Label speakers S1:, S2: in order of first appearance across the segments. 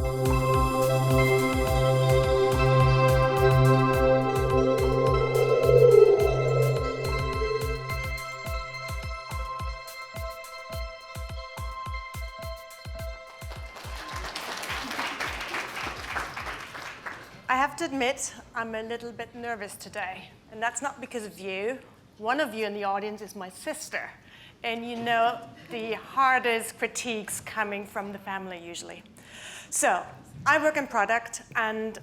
S1: I have to admit, I'm a little bit nervous today, and that's not because of you. One of you in the audience is my sister, and you know the hardest critiques coming from the family usually. So, I work in product, and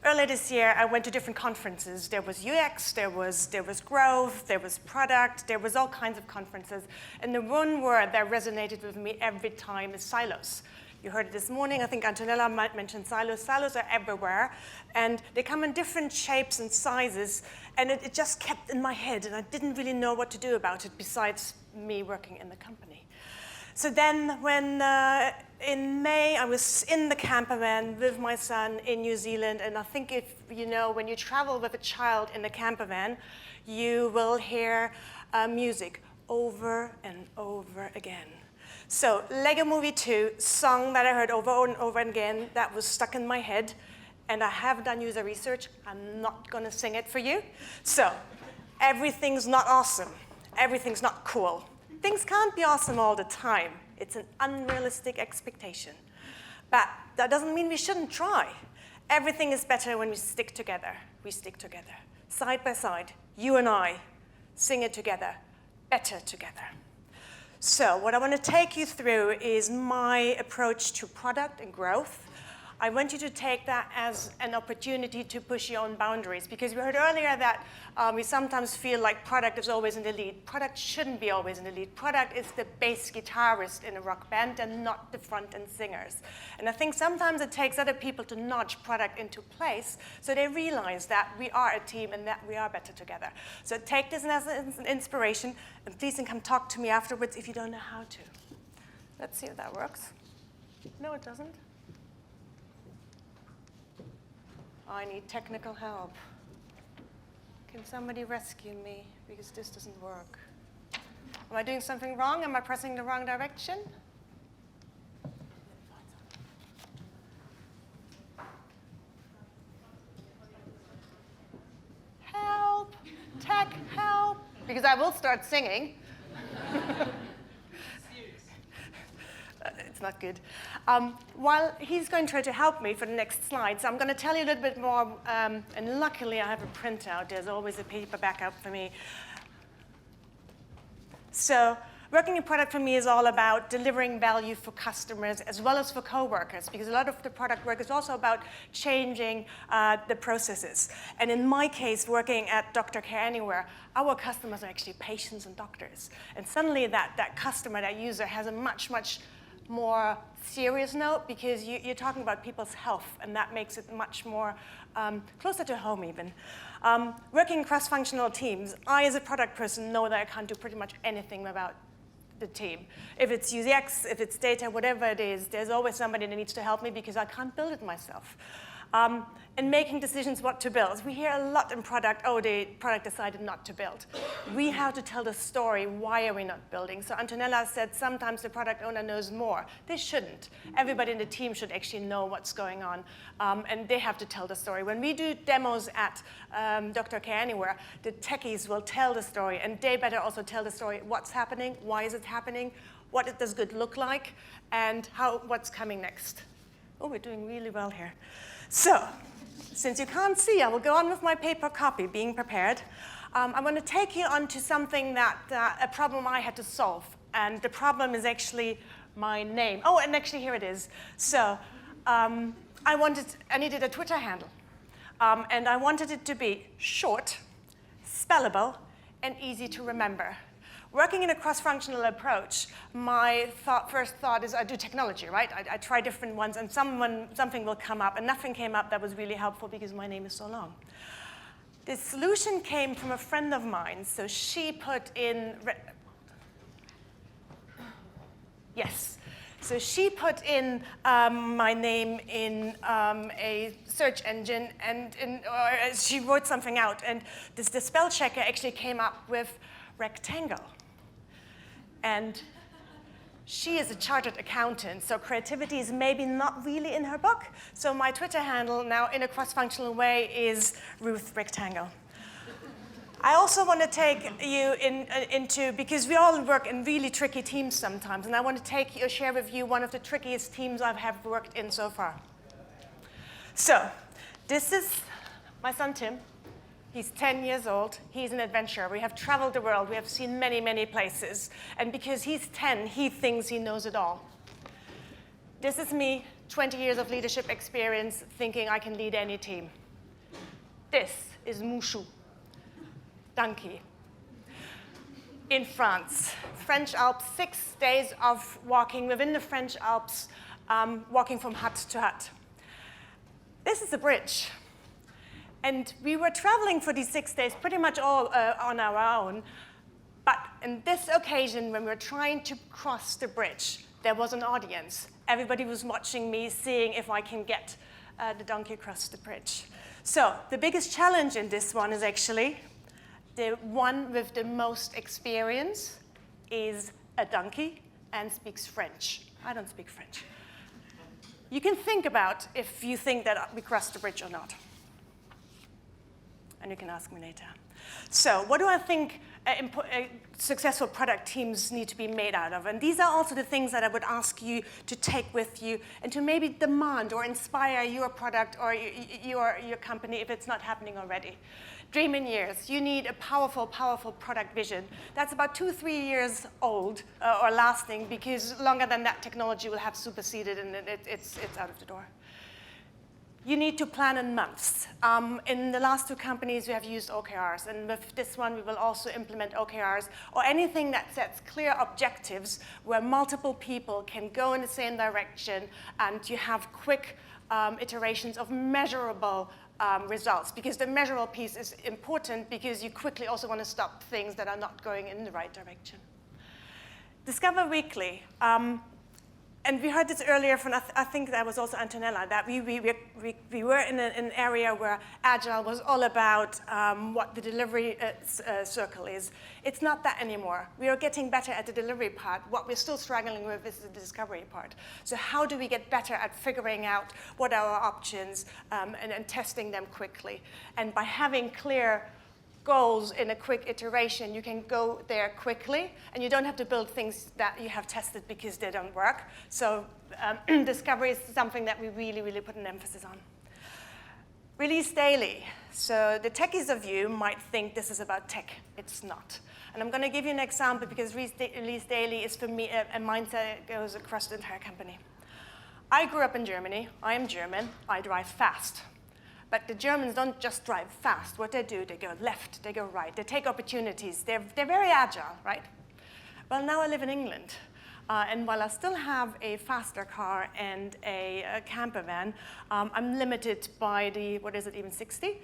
S1: earlier this year I went to different conferences. There was UX, there was growth, there was product, there was all kinds of conferences, and the one word that resonated with me every time is silos. You heard it this morning. I think Antonella might mention silos. Silos are everywhere, and they come in different shapes and sizes, and it just kept in my head, and I didn't really know what to do about it besides me working in the company. So then when in May, I was in the camper van with my son in New Zealand, and I think if you know, when you travel with a child in the camper van, you will hear music over and over again. So, Lego Movie 2, song that I heard over and over again, that was stuck in my head, and I have done user research. I'm not going to sing it for you. So, everything's not awesome. Everything's not cool. Things can't be awesome all the time. It's an unrealistic expectation. But that doesn't mean we shouldn't try. Everything is better when we stick together. We stick together. Side by side, you and I, sing it together, better together. So what I want to take you through is my approach to product and growth. I want you to take that as an opportunity to push your own boundaries, because we heard earlier that we sometimes feel like product is always in the lead. Product shouldn't be always in the lead. Product is the bass guitarist in a rock band and not the front-end singers. And I think sometimes it takes other people to nudge product into place so they realize that we are a team and that we are better together. So take this as an inspiration, and please come talk to me afterwards if you don't know how to. Let's see if that works. No, it doesn't. I need technical help. Can somebody rescue me? Because this doesn't work. Am I doing something wrong? Am I pressing the wrong direction? Help! Tech, help! Because I will start singing. It's not good. While he's going to try to help me for the next slides, I'm going to tell you a little bit more, and luckily I have a printout. There's always a paper backup for me. So working in product for me is all about delivering value for customers as well as for coworkers, because a lot of the product work is also about changing the processes. And in my case, working at Doctor Care Anywhere, our customers are actually patients and doctors. And suddenly that customer, that user, has a much more serious note, because you're talking about people's health, and that makes it much more closer to home even. Working in cross-functional teams, I as a product person know that I can't do pretty much anything about the team. If it's UX, if it's data, whatever it is, there's always somebody that needs to help me because I can't build it myself. And making decisions what to build. We hear a lot in product, oh, the product decided not to build. We have to tell the story, why are we not building? So Antonella said sometimes the product owner knows more. They shouldn't. Everybody in the team should actually know what's going on, and they have to tell the story. When we do demos at Dr. Care Anywhere, the techies will tell the story, and they better also tell the story, what's happening, why is it happening, what does good look like, and what's coming next. Oh, we're doing really well here. So, since you can't see, I will go on with my paper copy, being prepared. I'm going to take you on to something a problem I had to solve. And the problem is actually my name. Oh, and actually here it is. So, I needed a Twitter handle. And I wanted it to be short, spellable, and easy to remember. Working in a cross-functional approach, my first thought is I do technology, right? I try different ones, and something will come up, and nothing came up that was really helpful because my name is so long. The solution came from a friend of mine, so she put in, yes. So she put in my name in a search engine, and she wrote something out, and the spell checker actually came up with rectangle. And She is a chartered accountant, so creativity is maybe not really in her book. So my Twitter handle now in a cross-functional way is Ruth Recknagel. I also want to take you into, because we all work in really tricky teams sometimes, and I want to share with you one of the trickiest teams I have worked in so far. So, this is my son Tim. He's 10 years old. He's an adventurer. We have traveled the world. We have seen many, many places. And because he's 10, he thinks he knows it all. This is me, 20 years of leadership experience, thinking I can lead any team. This is Mushu. Donkey. In France, French Alps, 6 days of walking within the French Alps, walking from hut to hut. This is a bridge. And we were traveling for these 6 days pretty much all on our own. But in this occasion, when we were trying to cross the bridge, there was an audience. Everybody was watching me, seeing if I can get the donkey across the bridge. So the biggest challenge in this one is actually the one with the most experience is a donkey and speaks French. I don't speak French. You can think about if you think that we crossed the bridge or not. And you can ask me later. So what do I think successful product teams need to be made out of? And these are also the things that I would ask you to take with you and to maybe demand or inspire your product or your company if it's not happening already. Dream in years. You need a powerful, powerful product vision. That's about 2-3 years old or lasting, because longer than that, technology will have superseded and it's out of the door. You need to plan in months. In the last 2 companies, we have used OKRs. And with this one, we will also implement OKRs or anything that sets clear objectives where multiple people can go in the same direction and you have quick iterations of measurable results. Because the measurable piece is important because you quickly also want to stop things that are not going in the right direction. Discover weekly. And we heard this earlier from, I think that was also Antonella, that we were in an area where Agile was all about what the delivery circle is. It's not that anymore. We are getting better at the delivery part. What we're still struggling with is the discovery part. So how do we get better at figuring out what are our options and testing them quickly? And by having clear goals in a quick iteration, you can go there quickly, and you don't have to build things that you have tested because they don't work. So discovery is something that we really, really put an emphasis on. Release daily. So the techies of you might think this is about tech. It's not. And I'm going to give you an example because release daily is, for me, a mindset that goes across the entire company. I grew up in Germany. I am German. I drive fast. But the Germans don't just drive fast. What they do, they go left, they go right, they take opportunities. They're very agile, right? Well, now I live in England. And while I still have a faster car and a camper van, I'm limited by the, what is it, even 60,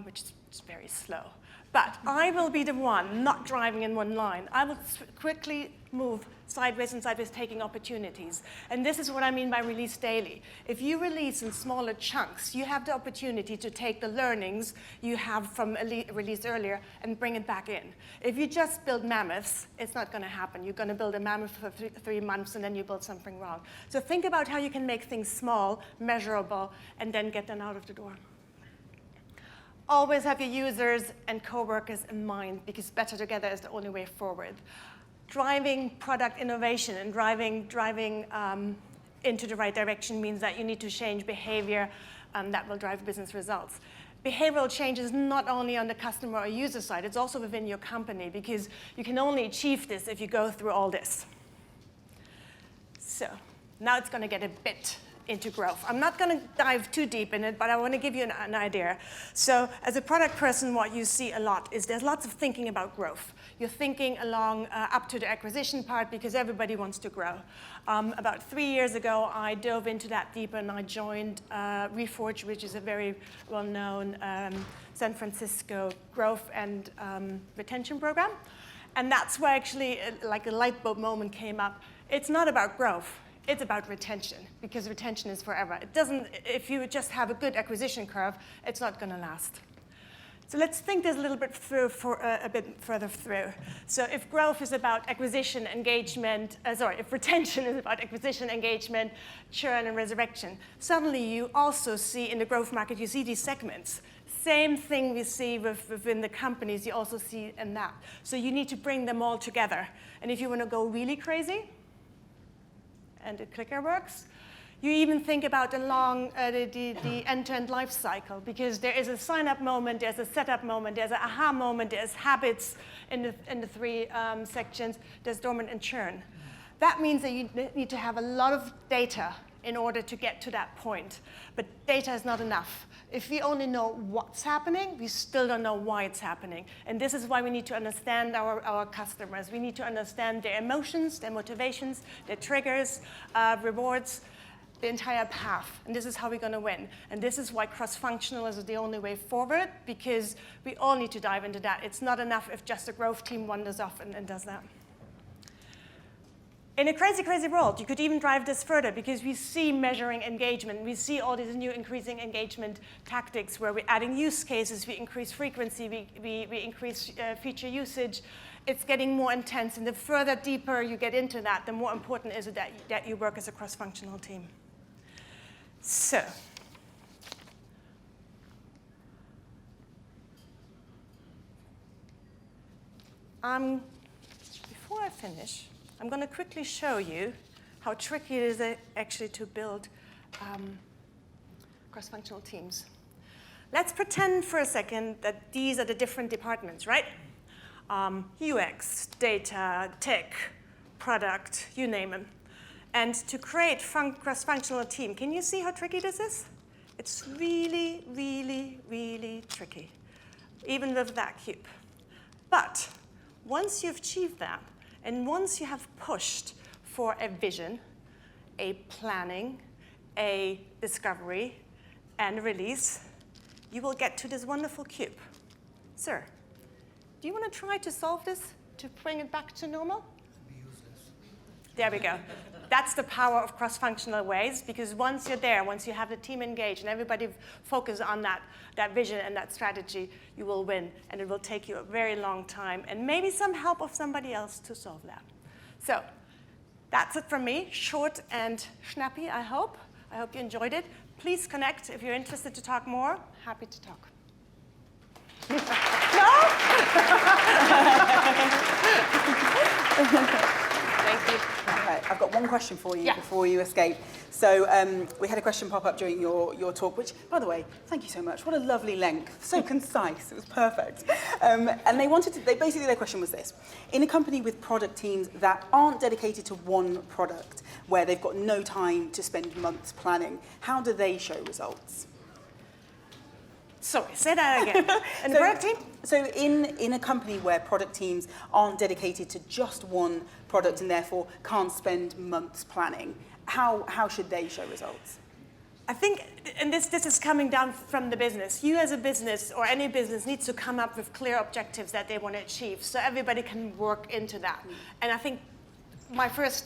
S1: which is very slow. But I will be the one not driving in one line. I will quickly move sideways and sideways, taking opportunities. And this is what I mean by release daily. If you release in smaller chunks, you have the opportunity to take the learnings you have from a release earlier and bring it back in. If you just build mammoths, it's not going to happen. You're going to build a mammoth for 3 months, and then you build something wrong. So think about how you can make things small, measurable, and then get them out of the door. Always have your users and coworkers in mind, because better together is the only way forward. Driving product innovation and driving into the right direction means that you need to change behavior that will drive business results. Behavioral change is not only on the customer or user side, it's also within your company, because you can only achieve this if you go through all this. So now it's going to get a bit into growth. I'm not going to dive too deep in it, but I want to give you an idea. So as a product person, what you see a lot is there's lots of thinking about growth. You're thinking along up to the acquisition part because everybody wants to grow. About 3 years ago, I dove into that deeper and I joined Reforge, which is a very well-known San Francisco growth and retention program. And that's where actually like a light bulb moment came up. It's not about growth. It's about retention, because retention is forever. It doesn't, if you just have a good acquisition curve, it's not going to last. So let's think this a little bit through a bit further through. So if growth is about acquisition, engagement, if retention is about acquisition, engagement, churn, and resurrection, suddenly you also see in the growth market, you see these segments. Same thing we see within the companies, you also see in that. So you need to bring them all together. And if you want to go really crazy, and the clicker works, you even think about along the end-to-end life cycle, because there is a sign-up moment, there's a setup moment, there's an aha moment, there's habits in the three sections, there's dormant and churn. That means that you need to have a lot of data in order to get to that point. But data is not enough. If we only know what's happening, we still don't know why it's happening. And this is why we need to understand our customers. We need to understand their emotions, their motivations, their triggers, rewards, the entire path. And this is how we're going to win. And this is why cross-functional is the only way forward, because we all need to dive into that. It's not enough if just a growth team wanders off and does that. In a crazy, crazy world, you could even drive this further, because we see measuring engagement. We see all these new increasing engagement tactics where we're adding use cases, we increase frequency, we increase feature usage. It's getting more intense. And the further deeper you get into that, the more important is it that you work as a cross-functional team. So, before I finish, I'm going to quickly show you how tricky it is actually to build cross-functional teams. Let's pretend for a second that these are the different departments, right? UX, data, tech, product, you name them. And to create cross-functional team, can you see how tricky this is? It's really, really, really tricky, even with that cube. But once you've achieved that, and once you have pushed for a vision, a planning, a discovery, and release, you will get to this wonderful cube. Sir, do you want to try to solve this to bring it back to normal? There we go. That's the power of cross-functional ways, because once you're there, once you have the team engaged and everybody focus on that vision and that strategy, you will win. And it will take you a very long time and maybe some help of somebody else to solve that. So that's it from me. Short and snappy, I hope. I hope you enjoyed it. Please connect if you're interested to talk more. Happy to talk. No? Thank you.
S2: Right, I've got one question for you before you escape. So we had a question pop up during your talk, which, by the way, thank you so much. What a lovely length. So concise. It was perfect. And basically their question was this. In a company with product teams that aren't dedicated to one product, where they've got no time to spend months planning, how do they show results?
S1: Sorry, say that again. And the product team?
S2: So in a company where product teams aren't dedicated to just one product and therefore can't spend months planning, how should they show results?
S1: I think, and this is coming down from the business. You as a business or any business needs to come up with clear objectives that they want to achieve so everybody can work into that. And I think my first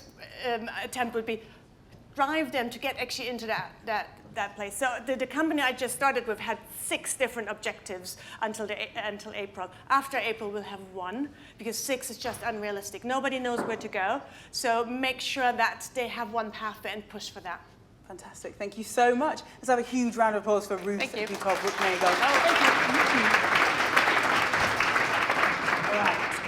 S1: attempt would be drive them to get actually into that place. So the company I just started with had 6 different objectives until April. After April, we'll have 1, because 6 is just unrealistic. Nobody knows where to go. So make sure that they have one path and push for that.
S2: Fantastic. Thank you so much. Let's have a huge round of applause for Ruth Guthoff Recknagel.
S1: Oh, thank you.
S2: All right.